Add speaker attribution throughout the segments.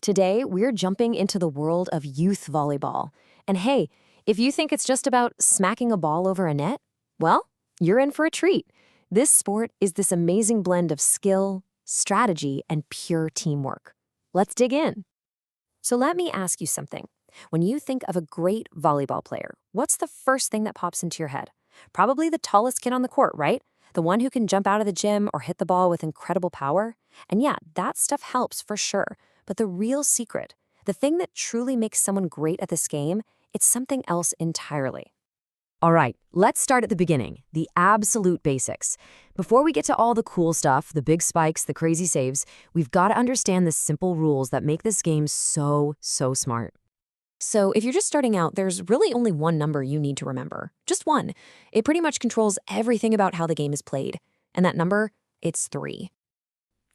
Speaker 1: Today, we're jumping into the world of youth volleyball. And hey, if you think it's just about smacking a ball over a net, well, you're in for a treat. This sport is this amazing blend of skill, strategy, and pure teamwork. Let's dig in. So let me ask you something. When you think of a great volleyball player, what's the first thing that pops into your head? Probably the tallest kid on the court, right? The one who can jump out of the gym or hit the ball with incredible power? And yeah, that stuff helps for sure. But the real secret, the thing that truly makes someone great at this game, it's something else entirely. All right, let's start at the beginning, the absolute basics. Before we get to all the cool stuff, the big spikes, the crazy saves, we've got to understand the simple rules that make this game so smart. So if you're just starting out, there's really only one number you need to remember. Just one. It pretty much controls everything about how the game is played. And that number, it's 3.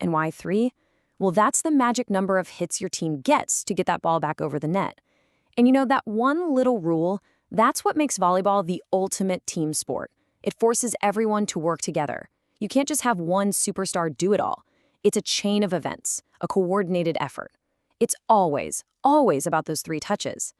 Speaker 1: And why 3? Well, that's the magic number of hits your team gets to get that ball back over the net. And you know, that one little rule, that's what makes volleyball the ultimate team sport. It forces everyone to work together. You can't just have one superstar do it all. It's a chain of events, a coordinated effort. It's always about those 3 touches.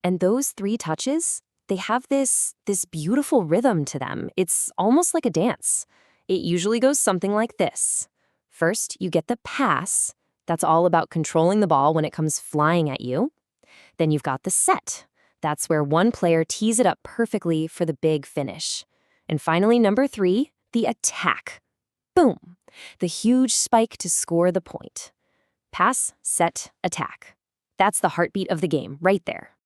Speaker 1: And those 3 touches, they have this beautiful rhythm to them. It's almost like a dance. It usually goes something like this. First, you get the pass. That's all about controlling the ball when it comes flying at you. Then you've got the set. That's where one player tees it up perfectly for the big finish. And finally, number 3, the attack. Boom! The huge spike to score the point. Pass, set, attack. That's the heartbeat of the game, right there.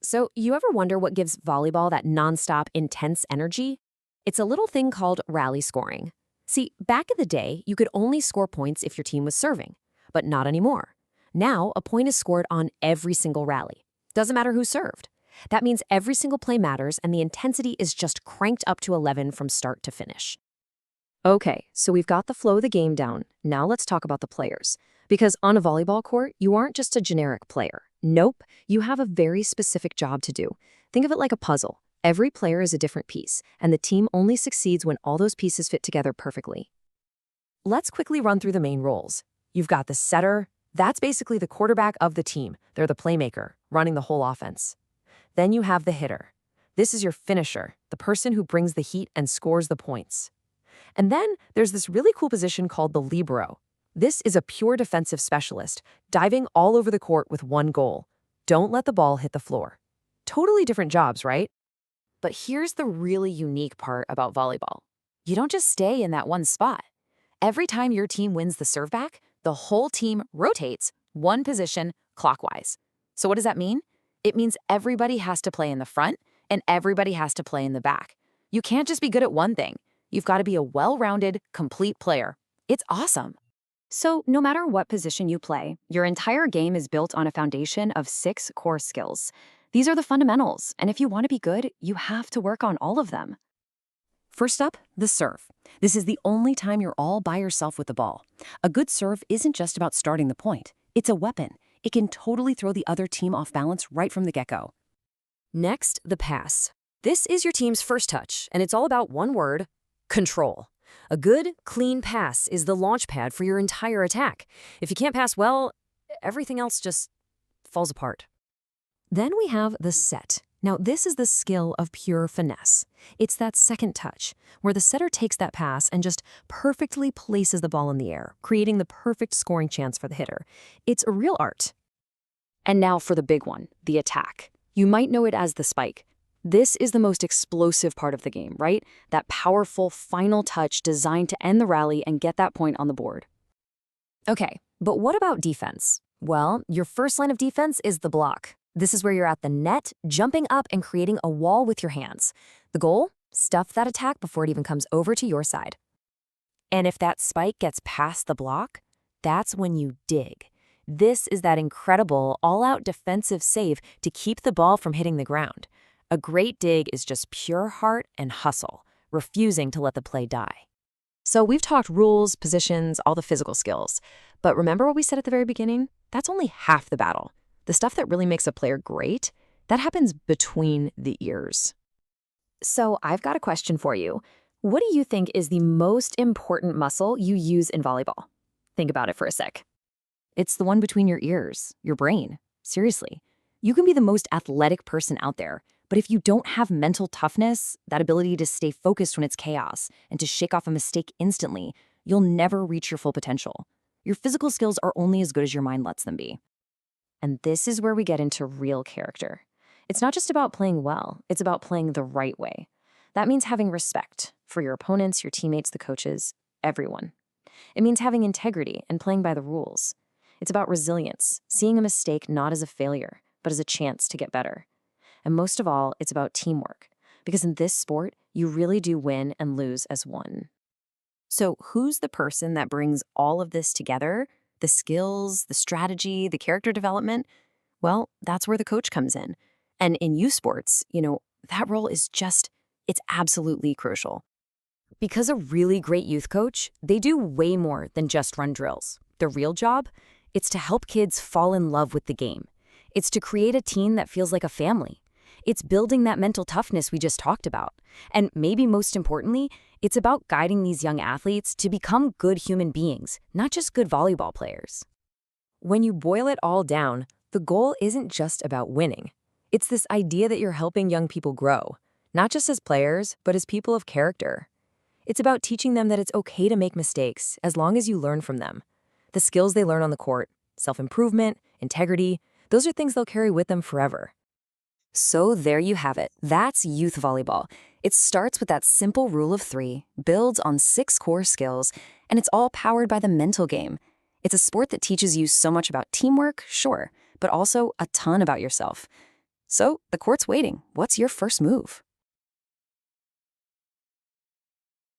Speaker 1: So, you ever wonder what gives volleyball that nonstop, intense energy? It's a little thing called rally scoring. See, back in the day, you could only score points if your team was serving, but not anymore. Now, a point is scored on every single rally. Doesn't matter who served. That means every single play matters and the intensity is just cranked up to 11 from start to finish. Okay, so we've got the flow of the game down. Now let's talk about the players. Because on a volleyball court, you aren't just a generic player. Nope, you have a very specific job to do. Think of it like a puzzle. Every player is a different piece, and the team only succeeds when all those pieces fit together perfectly. Let's quickly run through the main roles. You've got the setter. That's basically the quarterback of the team. They're the playmaker, running the whole offense. Then you have the hitter. This is your finisher, the person who brings the heat and scores the points. And then there's this really cool position called the libero. This is a pure defensive specialist, diving all over the court with one goal. Don't let the ball hit the floor. Totally different jobs, right? But here's the really unique part about volleyball. You don't just stay in that one spot. Every time your team wins the serve back, the whole team rotates one position clockwise. So what does that mean? It means everybody has to play in the front and everybody has to play in the back. You can't just be good at one thing. You've got to be a well-rounded, complete player. It's awesome. So no matter what position you play, your entire game is built on a foundation of 6 core skills. These are the fundamentals, and if you want to be good, you have to work on all of them. First up, the serve. This is the only time you're all by yourself with the ball. A good serve isn't just about starting the point. It's a weapon. It can totally throw the other team off balance right from the get-go. Next, the pass. This is your team's first touch, and it's all about one word: control. A good, clean pass is the launch pad for your entire attack. If you can't pass well, everything else just falls apart. Then we have the set. Now, this is the skill of pure finesse. It's that second touch, where the setter takes that pass and just perfectly places the ball in the air, creating the perfect scoring chance for the hitter. It's a real art. And now for the big one, the attack. You might know it as the spike. This is the most explosive part of the game, right? That powerful final touch designed to end the rally and get that point on the board. Okay, but what about defense? Well, your first line of defense is the block. This is where you're at the net, jumping up and creating a wall with your hands. The goal? Stuff that attack before it even comes over to your side. And if that spike gets past the block, that's when you dig. This is that incredible, all-out defensive save to keep the ball from hitting the ground. A great dig is just pure heart and hustle, refusing to let the play die. So we've talked rules, positions, all the physical skills. But remember what we said at the very beginning? That's only half the battle. The stuff that really makes a player great, that happens between the ears. So I've got a question for you. What do you think is the most important muscle you use in volleyball? Think about it for a sec.
Speaker 2: It's the one between your ears, your brain. Seriously. You can be the most athletic person out there, but if you don't have mental toughness, that ability to stay focused when it's chaos, and to shake off a mistake instantly, you'll never reach your full potential. Your physical skills are only as good as your mind lets them be.
Speaker 1: And this is where we get into real character. It's not just about playing well, it's about playing the right way. That means having respect for your opponents, your teammates, the coaches, everyone. It means having integrity and playing by the rules. It's about resilience, seeing a mistake not as a failure, but as a chance to get better. And most of all, it's about teamwork, because in this sport, you really do win and lose as one.
Speaker 2: So, who's the person that brings all of this together? The skills, the strategy, the character development? Well, that's where the coach comes in. And in youth sports, that role is it's absolutely crucial. Because a really great youth coach, they do way more than just run drills. Their real job? It's to help kids fall in love with the game. It's to create a team that feels like a family. It's building that mental toughness we just talked about. And maybe most importantly, it's about guiding these young athletes to become good human beings, not just good volleyball players.
Speaker 1: When you boil it all down, the goal isn't just about winning. It's this idea that you're helping young people grow, not just as players, but as people of character. It's about teaching them that it's okay to make mistakes as long as you learn from them. The skills they learn on the court, self-improvement, integrity, those are things they'll carry with them forever.
Speaker 2: So there you have it. That's youth volleyball. It starts with that simple rule of 3, builds on 6 core skills, and it's all powered by the mental game. It's a sport that teaches you so much about teamwork, sure, but also a ton about yourself. So the court's waiting. What's your first move?